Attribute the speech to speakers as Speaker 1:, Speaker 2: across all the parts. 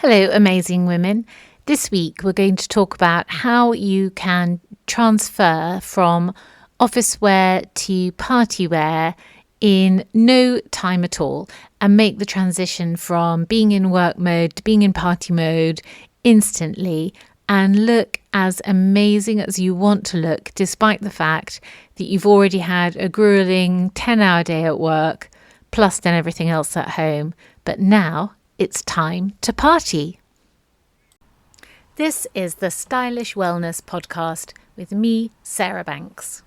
Speaker 1: Hello, amazing women. This week we're going to talk about how you can transfer from office wear to party wear in no time at all and make the transition from being in work mode to being in party mode instantly and look as amazing as you want to look, despite the fact that you've already had a grueling 10-hour day at work, plus then everything else at home. But now it's time to party. This is the Stylish Wellness Podcast with me, Sarah Banks.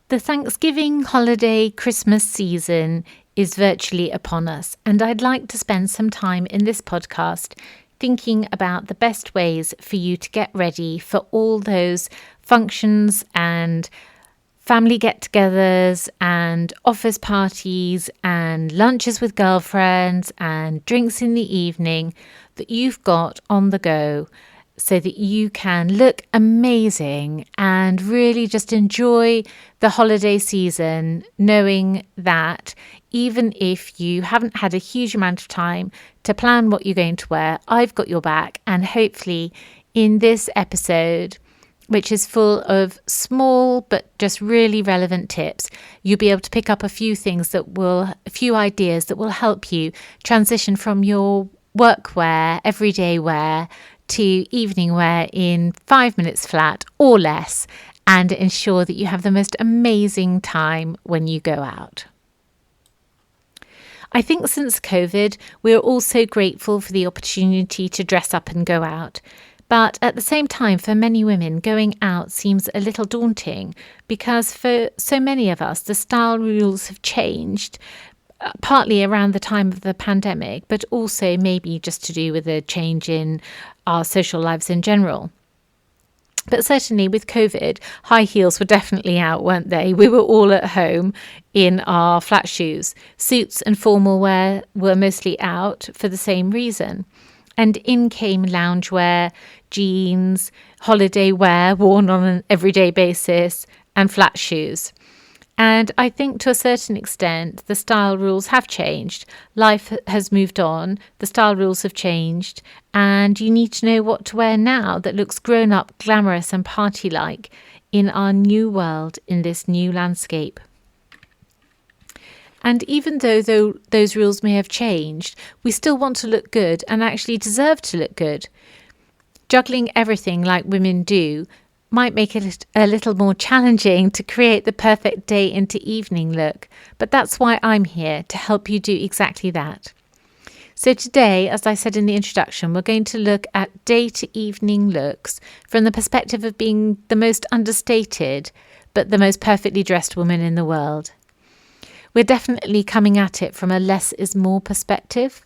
Speaker 1: The Thanksgiving holiday Christmas season is virtually upon us, and I'd like to spend some time in this podcast thinking about the best ways for you to get ready for all those functions and family get-togethers and office parties and lunches with girlfriends and drinks in the evening that you've got on the go, so that you can look amazing and really just enjoy the holiday season, knowing that even if you haven't had a huge amount of time to plan what you're going to wear, I've got your back. And hopefully in this episode, which is full of small but just really relevant tips, you'll be able to pick up a few ideas that will help you transition from your work wear, everyday wear, to evening wear in 5 minutes flat or less, and ensure that you have the most amazing time when you go out. I think since COVID, we're all so grateful for the opportunity to dress up and go out. But at the same time, for many women, going out seems a little daunting because for so many of us, the style rules have changed, partly around the time of the pandemic, but also maybe just to do with a change in our social lives in general. But certainly with COVID, high heels were definitely out, weren't they? We were all at home in our flat shoes. Suits and formal wear were mostly out for the same reason. And in came loungewear, jeans, holiday wear worn on an everyday basis, and flat shoes. And I think to a certain extent, the style rules have changed. Life has moved on, the style rules have changed, and you need to know what to wear now that looks grown up, glamorous and party-like in our new world, in this new landscape. And even though those rules may have changed, we still want to look good and actually deserve to look good. Juggling everything like women do might make it a little more challenging to create the perfect day into evening look, but that's why I'm here to help you do exactly that. So today, as I said in the introduction, we're going to look at day to evening looks from the perspective of being the most understated, but the most perfectly dressed woman in the world. We're definitely coming at it from a less is more perspective.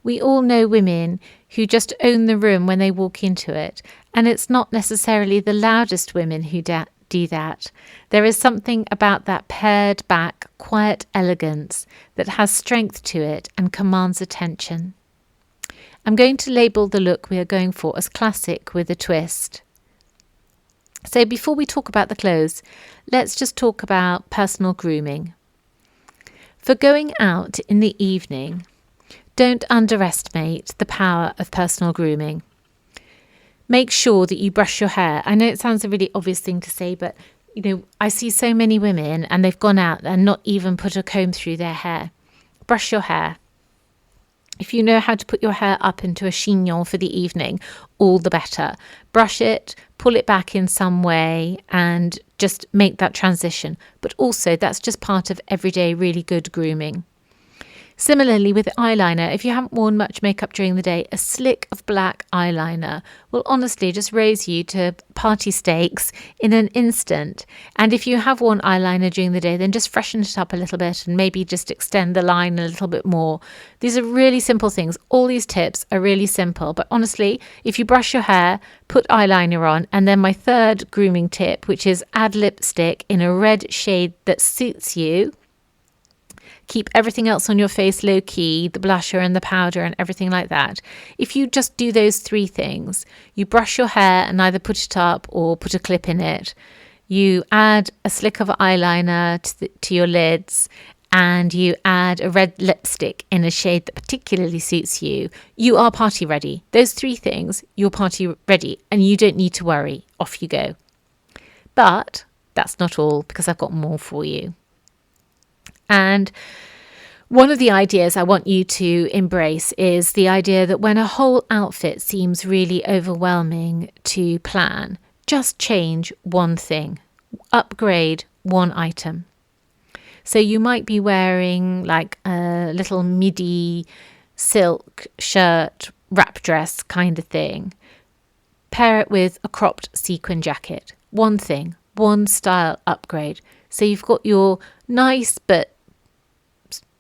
Speaker 1: We all know women who just own the room when they walk into it, and it's not necessarily the loudest women who do that. There is something about that pared back, quiet elegance that has strength to it and commands attention. I'm going to label the look we are going for as classic with a twist. So before we talk about the clothes, let's just talk about personal grooming. For going out in the evening, don't underestimate the power of personal grooming. Make sure that you brush your hair. I know it sounds a really obvious thing to say, but I see so many women and they've gone out and not even put a comb through their hair. Brush your hair. If you know how to put your hair up into a chignon for the evening, all the better. Brush it, pull it back in some way and just make that transition. But also that's just part of everyday really good grooming. Similarly with eyeliner, if you haven't worn much makeup during the day, a slick of black eyeliner will honestly just raise you to party stakes in an instant. And if you have worn eyeliner during the day, then just freshen it up a little bit and maybe just extend the line a little bit more. These are really simple things. All these tips are really simple. But honestly, if you brush your hair, put eyeliner on, and then my third grooming tip, which is add lipstick in a red shade that suits you, keep everything else on your face low key, the blusher and the powder and everything like that. If you just do those 3 things, you brush your hair and either put it up or put a clip in it, you add a slick of eyeliner to your lids, and you add a red lipstick in a shade that particularly suits you, you are party ready. Those 3 things, you're party ready, and you don't need to worry. Off you go. But that's not all, because I've got more for you. And one of the ideas I want you to embrace is the idea that when a whole outfit seems really overwhelming to plan, just change one thing, upgrade one item. So you might be wearing like a little midi silk shirt, wrap dress kind of thing. Pair it with a cropped sequin jacket. One thing, one style upgrade. So you've got your nice but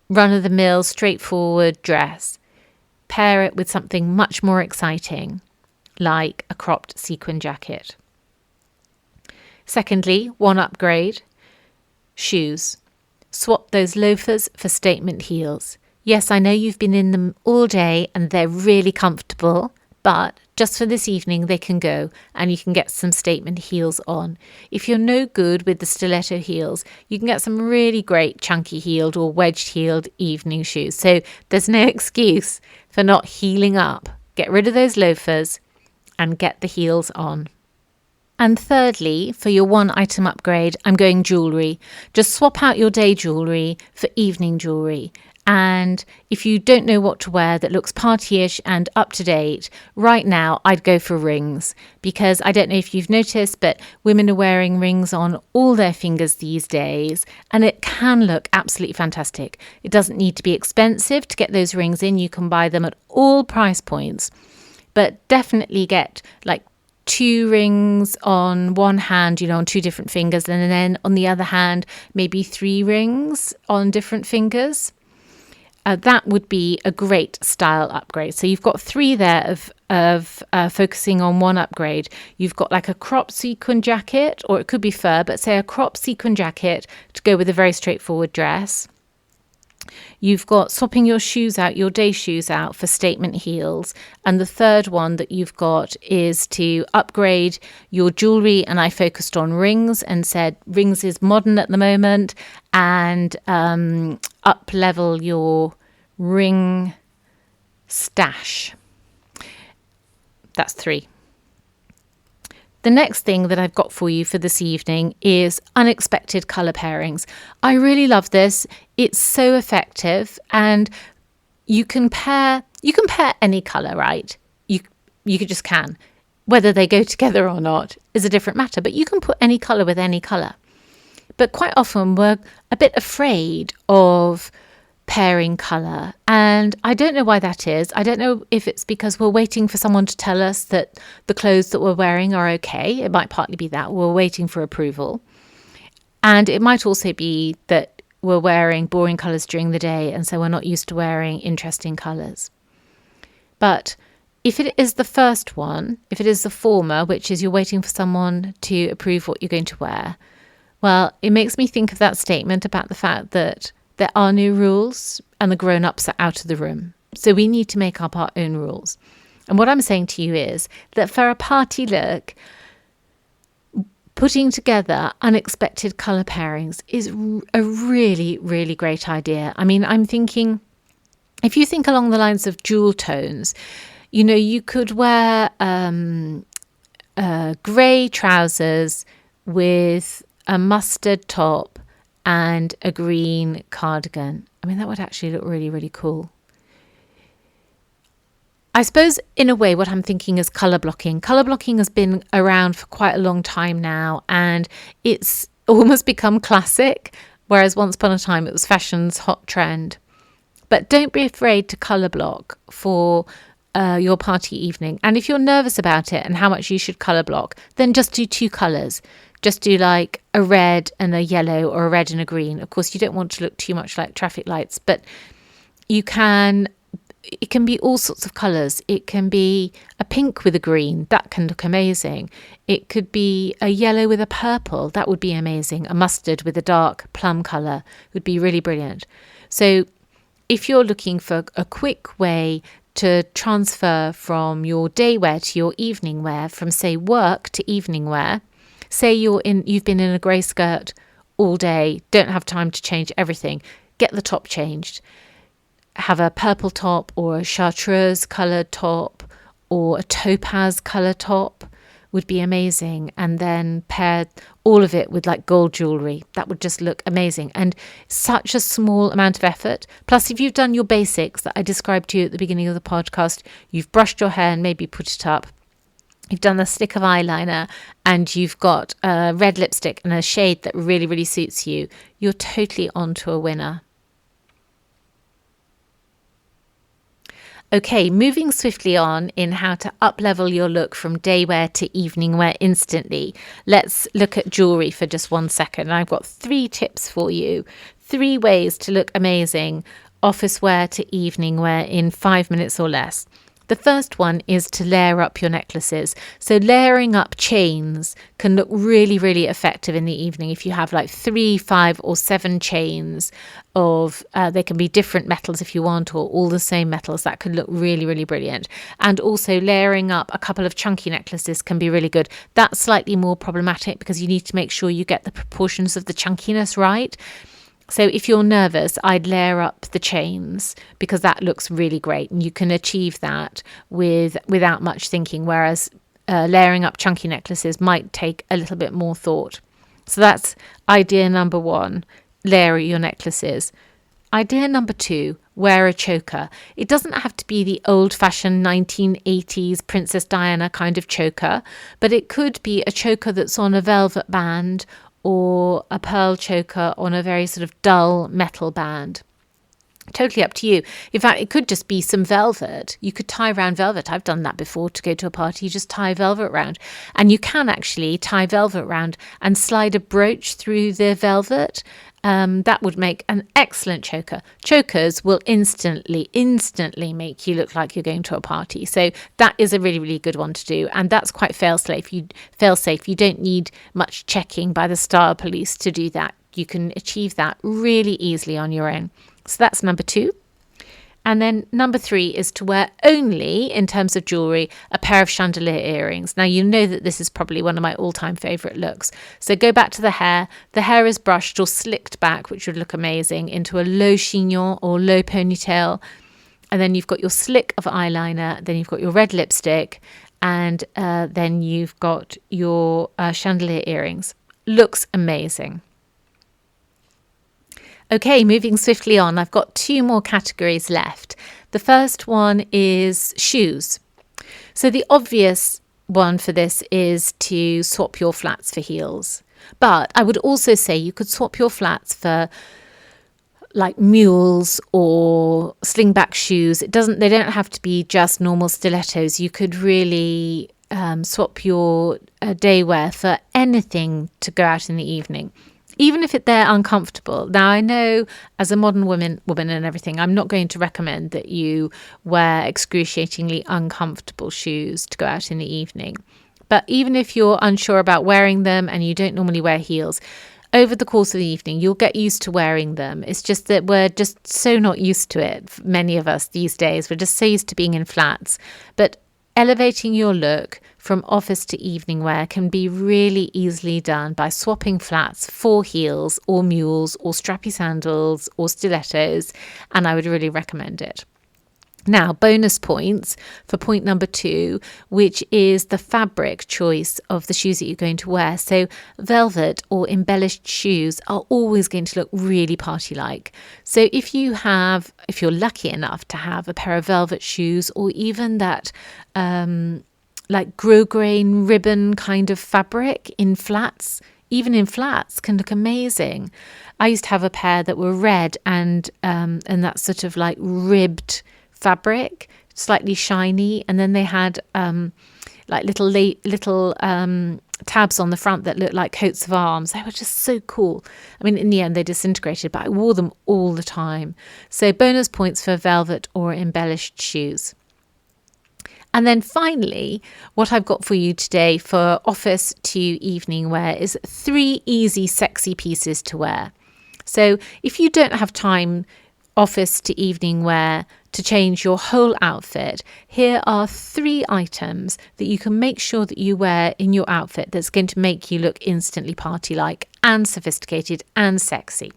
Speaker 1: run-of-the-mill, straightforward dress. Pair it with something much more exciting, like a cropped sequin jacket. Secondly, one upgrade, shoes. Swap those loafers for statement heels. Yes, I know you've been in them all day and they're really comfortable, but just for this evening they can go and you can get some statement heels on. If you're no good with the stiletto heels, you can get some really great chunky heeled or wedged heeled evening shoes. So there's no excuse for not heeling up. Get rid of those loafers and get the heels on. And thirdly, for your one item upgrade, I'm going jewellery. Just swap out your day jewellery for evening jewellery. And if you don't know what to wear that looks partyish and up to date, right now I'd go for rings, because I don't know if you've noticed, but women are wearing rings on all their fingers these days, and it can look absolutely fantastic. It doesn't need to be expensive to get those rings in. You can buy them at all price points, but definitely get like 2 rings on one hand, on 2 different fingers, and then on the other hand, maybe 3 rings on different fingers. That would be a great style upgrade. So you've got 3 there of focusing on one upgrade. You've got like a crop sequin jacket, or it could be fur, but say a crop sequin jacket to go with a very straightforward dress. You've got swapping your shoes out, your day shoes out for statement heels. And the third one that you've got is to upgrade your jewellery. And I focused on rings and said rings is modern at the moment, and up level your ring stash. That's 3. The next thing that I've got for you for this evening is unexpected colour pairings. I really love this. It's so effective, and you can pair any colour, right? You just can. Whether they go together or not is a different matter, but you can put any colour with any colour. But quite often we're a bit afraid of pairing colour, and I don't know why that is. I don't know if it's because we're waiting for someone to tell us that the clothes that we're wearing are okay. It might partly be that we're waiting for approval, and it might also be that we're wearing boring colours during the day, and so we're not used to wearing interesting colours. But if it is the first one, if it is the former, which is you're waiting for someone to approve what you're going to wear, well, it makes me think of that statement about the fact that there are no rules and the grown-ups are out of the room. So we need to make up our own rules. And what I'm saying to you is that for a party look, putting together unexpected colour pairings is a really, really great idea. I mean, I'm thinking, if you think along the lines of jewel tones, you could wear grey trousers with a mustard top and a green cardigan. I mean, that would actually look really, really cool. I suppose in a way what I'm thinking is colour blocking. Colour blocking has been around for quite a long time now, and it's almost become classic, whereas once upon a time it was fashion's hot trend. But don't be afraid to colour block for your party evening. And if you're nervous about it and how much you should colour block, then just do 2 colours. Just do like a red and a yellow, or a red and a green. Of course, you don't want to look too much like traffic lights, but it can be all sorts of colours. It can be a pink with a green. That can look amazing. It could be a yellow with a purple. That would be amazing. A mustard with a dark plum colour would be really brilliant. So if you're looking for a quick way to transfer from your day wear to your evening wear, from say work to evening wear, say you've been in a grey skirt all day, don't have time to change everything, get the top changed. Have a purple top or a chartreuse coloured top or a topaz colour top would be amazing. And then pair all of it with like gold jewellery. That would just look amazing. And such a small amount of effort. Plus, if you've done your basics that I described to you at the beginning of the podcast, you've brushed your hair and maybe put it up, you've done a stick of eyeliner, and you've got a red lipstick and a shade that really, really suits you, you're totally on to a winner. Okay, moving swiftly on in how to up-level your look from day wear to evening wear instantly. Let's look at jewellery for just 1 second. I've got 3 tips for you. 3 ways to look amazing, office wear to evening wear in 5 minutes or less. The first one is to layer up your necklaces. So layering up chains can look really, really effective in the evening. If you have like 3, 5 or 7 chains of, they can be different metals if you want, or all the same metals, that can look really, really brilliant. And also layering up a couple of chunky necklaces can be really good. That's slightly more problematic because you need to make sure you get the proportions of the chunkiness right. So if you're nervous, I'd layer up the chains because that looks really great, and you can achieve that without much thinking, whereas layering up chunky necklaces might take a little bit more thought. So that's idea number 1, layer your necklaces. Idea number 2, wear a choker. It doesn't have to be the old-fashioned 1980s Princess Diana kind of choker, but it could be a choker that's on a velvet band or a pearl choker on a very sort of dull metal band. Totally up to you. In fact, it could just be some velvet. You could tie around velvet. I've done that before to go to a party. You just tie velvet around. And you can actually tie velvet around and slide a brooch through the velvet. That would make an excellent choker. Chokers will instantly make you look like you're going to a party. So that is a really, really good one to do. And that's quite fail-safe. You don't need much checking by the style police to do that. You can achieve that really easily on your own. So that's number 2. And then number 3 is to wear only, in terms of jewellery, a pair of chandelier earrings. Now, you know that this is probably one of my all-time favourite looks. So go back to the hair. The hair is brushed or slicked back, which would look amazing, into a low chignon or low ponytail. And then you've got your slick of eyeliner. Then you've got your red lipstick. And then you've got your chandelier earrings. Looks amazing. Okay, moving swiftly on, I've got 2 more categories left. The first one is shoes. So the obvious one for this is to swap your flats for heels. But I would also say you could swap your flats for like mules or slingback shoes. They don't have to be just normal stilettos. You could really swap your day wear for anything to go out in the evening, even if they're uncomfortable. Now, I know as a modern woman and everything, I'm not going to recommend that you wear excruciatingly uncomfortable shoes to go out in the evening. But even if you're unsure about wearing them and you don't normally wear heels, over the course of the evening, you'll get used to wearing them. It's just that we're just so not used to it. Many of us these days, we're just so used to being in flats. But elevating your look from office to evening wear can be really easily done by swapping flats for heels or mules or strappy sandals or stilettos, and I would really recommend it. Now, bonus points for point number 2, which is the fabric choice of the shoes that you're going to wear. So velvet or embellished shoes are always going to look really party-like. So if you're lucky enough to have a pair of velvet shoes, or even that like grosgrain ribbon kind of fabric in flats, even in flats, can look amazing. I used to have a pair that were red and that sort of like ribbed fabric, slightly shiny, and then they had like little tabs on the front that looked like coats of arms. They were just so cool. I mean, in the end they disintegrated, but I wore them all the time. So bonus points for velvet or embellished shoes. And then finally, what I've got for you today for office to evening wear is 3 easy, sexy pieces to wear. So if you don't have time office to evening wear to change your whole outfit, here are 3 items that you can make sure that you wear in your outfit that's going to make you look instantly party-like and sophisticated and sexy.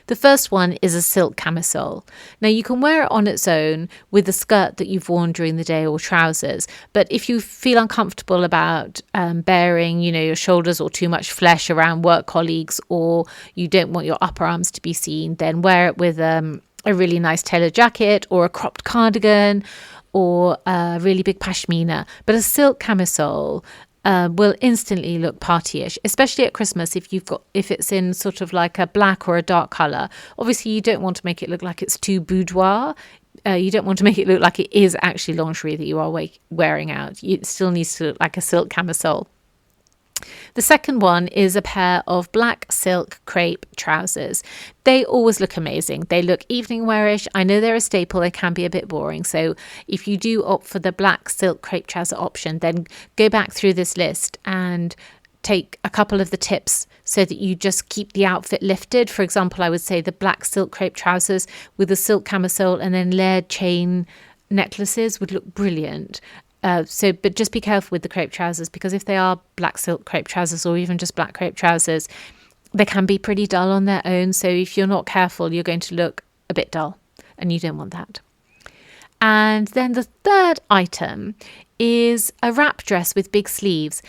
Speaker 1: The first one is a silk camisole. Now you can wear it on its own with the skirt that you've worn during the day or trousers, but if you feel uncomfortable about baring, your shoulders or too much flesh around work colleagues, or you don't want your upper arms to be seen, then wear it with a really nice tailored jacket or a cropped cardigan or a really big pashmina. But a silk camisole will instantly look partyish, especially at Christmas if it's in sort of like a black or a dark colour. Obviously, you don't want to make it look like it's too boudoir. You don't want to make it look like it is actually lingerie that you are wearing out. It still needs to look like a silk camisole. The second one is a pair of black silk crepe trousers. They always look amazing. They look evening wearish. I know they're a staple. They can be a bit boring. So if you do opt for the black silk crepe trouser option, then go back through this list and take a couple of the tips so that you just keep the outfit lifted. For example, I would say the black silk crepe trousers with a silk camisole and then layered chain necklaces would look brilliant. But just be careful with the crepe trousers, because if they are black silk crepe trousers or even just black crepe trousers, they can be pretty dull on their own. So if you're not careful, you're going to look a bit dull, and you don't want that. And then the third item is a wrap dress with big sleeves.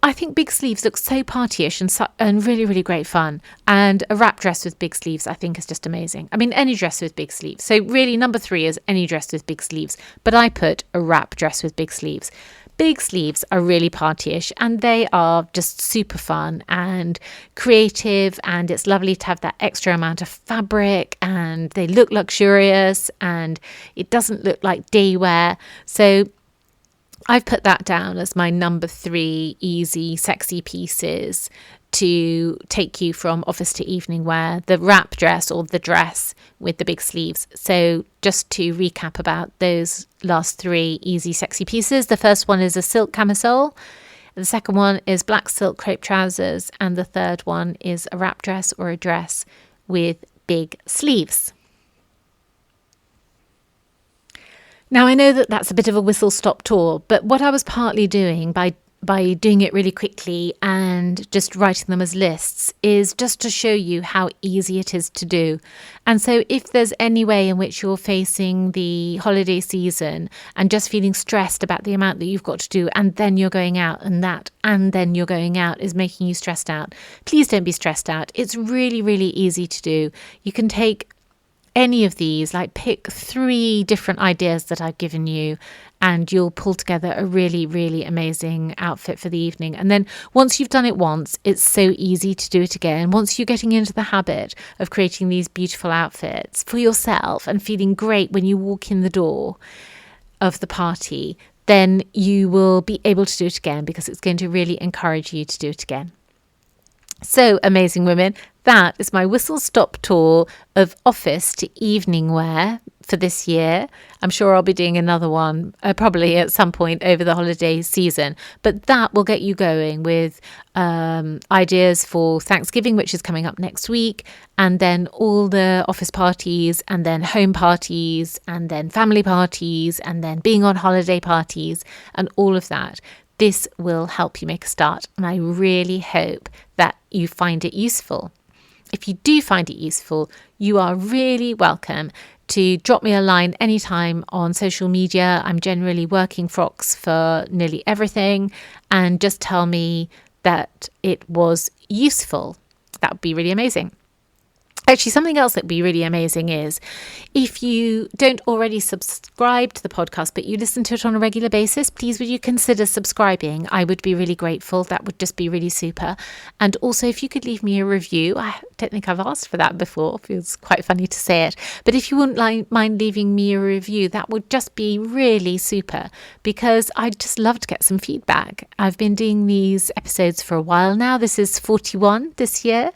Speaker 1: I think big sleeves look so partyish and really, really great fun. And a wrap dress with big sleeves, I think, is just amazing. I mean, any dress with big sleeves. So really, number 3 is any dress with big sleeves. But I put a wrap dress with big sleeves. Big sleeves are really partyish, and they are just super fun and creative. And it's lovely to have that extra amount of fabric, and they look luxurious, and it doesn't look like day wear. So I've put that down as my number 3 easy, sexy pieces to take you from office to evening wear, the wrap dress or the dress with the big sleeves. So just to recap about those last 3 easy, sexy pieces. The first one is a silk camisole. The second one is black silk crepe trousers. And the third one is a wrap dress or a dress with big sleeves. Now, I know that that's a bit of a whistle-stop tour, but what I was partly doing by doing it really quickly and just writing them as lists is just to show you how easy it is to do. And so if there's any way in which you're facing the holiday season and just feeling stressed about the amount that you've got to do, and then you're going out, and then you're going out is making you stressed out, please don't be stressed out. It's really, really easy to do. You can take any of these, like pick 3 different ideas that I've given you, and you'll pull together a really, really amazing outfit for the evening. And then once you've done it once, it's so easy to do it again. Once you're getting into the habit of creating these beautiful outfits for yourself and feeling great when you walk in the door of the party, then you will be able to do it again, because it's going to really encourage you to do it again. So, amazing women, that is my whistle-stop tour of office to evening wear for this year. I'm sure I'll be doing another one probably at some point over the holiday season, but that will get you going with ideas for Thanksgiving, which is coming up next week, and then all the office parties, and then home parties, and then family parties, and then being on holiday parties, and all of that. This will help you make a start, and I really hope that you find it useful. If you do find it useful, you are really welcome to drop me a line anytime on social media. I'm generally working frocks for nearly everything, and just tell me that it was useful. That would be really amazing. Actually, something else that would be really amazing is if you don't already subscribe to the podcast, but you listen to it on a regular basis, please would you consider subscribing? I would be really grateful. That would just be really super. And also, if you could leave me a review, I don't think I've asked for that before. It feels quite funny to say it. But if you wouldn't mind leaving me a review, that would just be really super, because I'd just love to get some feedback. I've been doing these episodes for a while now. This is 41 this year.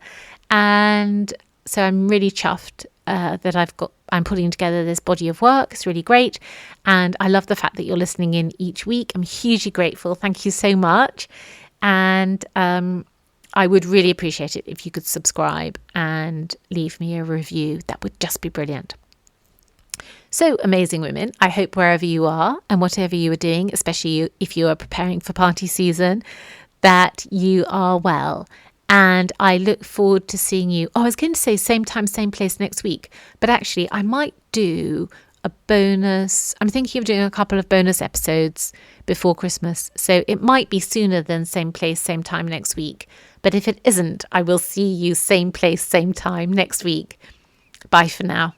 Speaker 1: And so I'm really chuffed that I'm putting together this body of work. It's really great. And I love the fact that you're listening in each week. I'm hugely grateful. Thank you so much. And I would really appreciate it if you could subscribe and leave me a review. That would just be brilliant. So, amazing women, I hope wherever you are and whatever you are doing, especially if you are preparing for party season, that you are well. And I look forward to seeing you. Oh, I was going to say same time, same place next week, but actually, I might do a bonus. I'm thinking of doing a couple of bonus episodes before Christmas. So it might be sooner than same place, same time next week. But if it isn't, I will see you same place, same time next week. Bye for now.